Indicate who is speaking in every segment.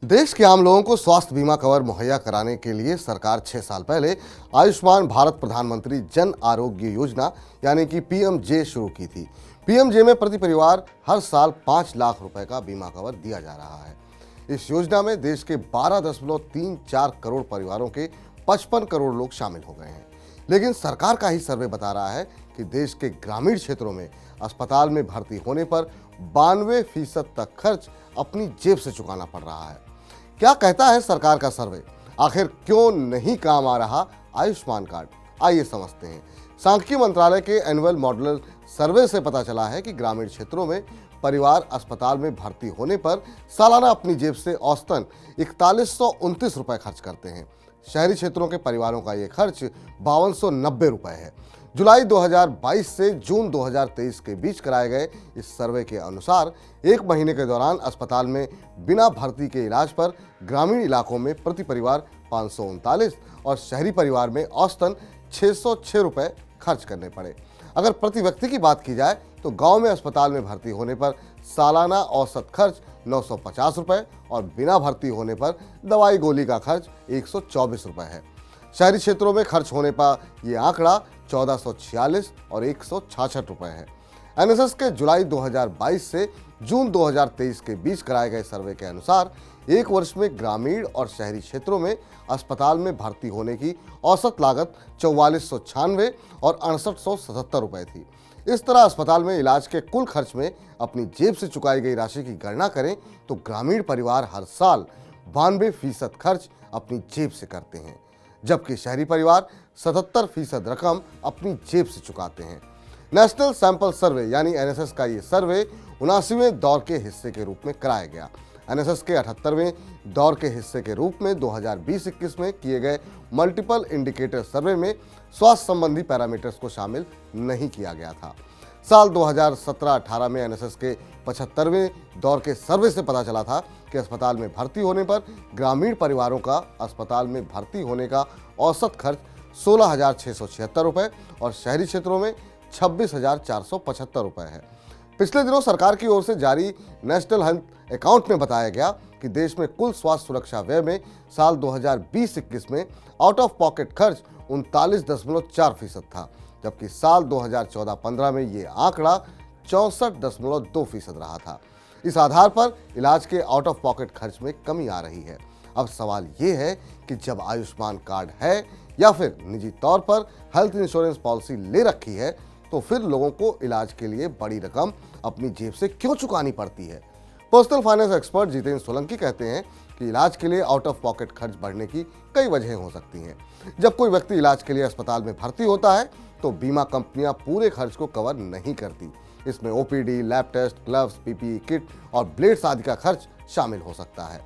Speaker 1: देश के आम लोगों को स्वास्थ्य बीमा कवर मुहैया कराने के लिए सरकार 6 साल पहले आयुष्मान भारत प्रधानमंत्री जन आरोग्य योजना यानी कि पीएमजे शुरू की थी। पीएमजे में प्रति परिवार हर साल 5 लाख रुपए का बीमा कवर दिया जा रहा है। इस योजना में देश के 12.34 करोड़ परिवारों के 55 करोड़ लोग शामिल हो गए हैं। लेकिन सरकार का ही सर्वे बता रहा है कि देश के ग्रामीण क्षेत्रों में अस्पताल में भर्ती होने पर 92% तक खर्च अपनी जेब से चुकाना पड़ रहा है। क्या कहता है सरकार का सर्वे? आखिर क्यों नहीं काम आ रहा आयुष्मान कार्ड? आइए समझते हैं। सांख्यिकी मंत्रालय के एनुअल मॉडल सर्वे से पता चला है कि ग्रामीण क्षेत्रों में परिवार अस्पताल में भर्ती होने पर सालाना अपनी जेब से औसतन 4129 रुपए खर्च करते हैं। शहरी क्षेत्रों के परिवारों का ये खर्च 5290 रुपए है। जुलाई 2022 से जून 2023 के बीच कराए गए इस सर्वे के अनुसार एक महीने के दौरान अस्पताल में बिना भर्ती के इलाज पर ग्रामीण इलाकों में प्रति परिवार 539 और शहरी परिवार में औसतन 606 रुपए खर्च करने पड़े। अगर प्रति व्यक्ति की बात की जाए तो गांव में अस्पताल में भर्ती होने पर सालाना औसत खर्च 950 रुपए और बिना भर्ती होने पर दवाई गोली का खर्च 124 रुपए है। शहरी क्षेत्रों में खर्च होने पर यह आंकड़ा 1446 और 166 रुपए है। एनएसएस के जुलाई 2022 से जून 2023 के बीच कराए गए सर्वे के अनुसार एक वर्ष में ग्रामीण और शहरी क्षेत्रों में अस्पताल में भर्ती होने की औसत लागत 4496 और 6877 रुपए थी। इस तरह अस्पताल में इलाज के कुल खर्च में अपनी जेब से चुकाई गई राशि की गणना करें तो ग्रामीण परिवार हर साल 92% खर्च अपनी जेब से करते हैं, जबकि शहरी परिवार 77% रकम अपनी जेब से चुकाते हैं। नेशनल सैंपल सर्वे यानी एनएसएस का ये सर्वे 79वें दौर के हिस्से के रूप में कराया गया। एनएसएस के 78वें दौर के हिस्से के रूप में 2020-21 में किए गए मल्टीपल इंडिकेटर सर्वे में स्वास्थ्य संबंधी पैरामीटर्स को शामिल नहीं किया गया था। साल 2017-18 में एनएसएस के 75वें दौर के सर्वे से पता चला था कि अस्पताल में भर्ती होने पर ग्रामीण परिवारों का अस्पताल में भर्ती होने का औसत खर्च 16,676 रुपए और शहरी क्षेत्रों में 26,475 रुपए है। पिछले दिनों सरकार की ओर से जारी नेशनल हेल्थ अकाउंट में बताया गया कि देश में कुल स्वास्थ्य सुरक्षा व्यय में साल 2020-21 में आउट ऑफ पॉकेट खर्च 39.4% था, जबकि साल 2014-15 में ये आंकड़ा 64.2% रहा था। इस आधार पर इलाज के आउट ऑफ पॉकेट खर्च में कमी आ रही है। अब सवाल ये है कि जब आयुष्मान कार्ड है या फिर निजी तौर पर हेल्थ इंश्योरेंस पॉलिसी ले रखी है तो फिर लोगों को इलाज के लिए बड़ी रकम अपनी जेब से क्यों चुकानी पड़ती है? Personal finance expert Jitendra Solanki कहते हैं कि इलाज के लिए आउट ऑफ पॉकेट खर्च बढ़ने की कई वजहें हो सकती हैं। जब कोई व्यक्ति इलाज के लिए अस्पताल में भर्ती होता है तो बीमा कंपनियां पूरे खर्च को कवर नहीं करती। इसमें OPD, lab test, gloves, PPE kit और ब्लेड्स आदि का खर्च शामिल हो सकता है।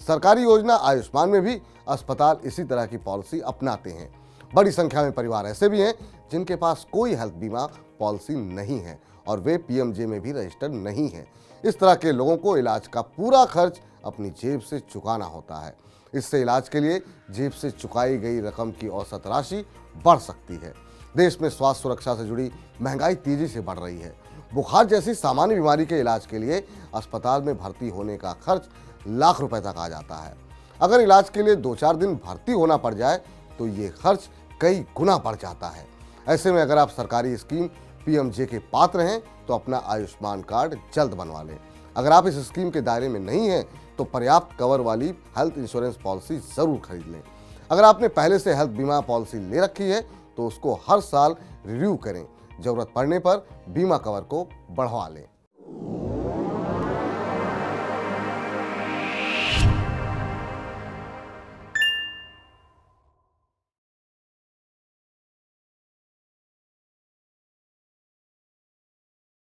Speaker 1: सरकारी योजना आयुष्मान में भी अस्पताल इसी तरह की पॉलिसी अपनाते हैं। बड़ी संख्या में परिवार ऐसे भी हैं जिनके पास कोई हेल्थ बीमा पॉलिसी नहीं है और वे पीएमजे में भी रजिस्टर्ड नहीं है। इस तरह के लोगों को इलाज का पूरा खर्च अपनी जेब से चुकाना होता है। इससे इलाज के लिए जेब से चुकाई गई रकम की औसत राशि बढ़ सकती है। देश में स्वास्थ्य सुरक्षा से जुड़ी महंगाई तेजी से बढ़ रही है। बुखार जैसी सामान्य बीमारी के इलाज के लिए अस्पताल में भर्ती होने का खर्च लाख रुपए तक आ जाता है। अगर इलाज के लिए 2-4 दिन भर्ती होना पड़ जाए तो ये खर्च कई गुना बढ़ जाता है। ऐसे में अगर आप सरकारी स्कीम पीएमजे के पात्र हैं तो अपना आयुष्मान कार्ड जल्द बनवा लें। अगर आप इस स्कीम के दायरे में नहीं हैं तो पर्याप्त कवर वाली हेल्थ इंश्योरेंस पॉलिसी जरूर खरीद लें। अगर आपने पहले से हेल्थ बीमा पॉलिसी ले रखी है तो उसको हर साल रिव्यू करें। जरूरत पड़ने पर बीमा कवर को बढ़वा लें।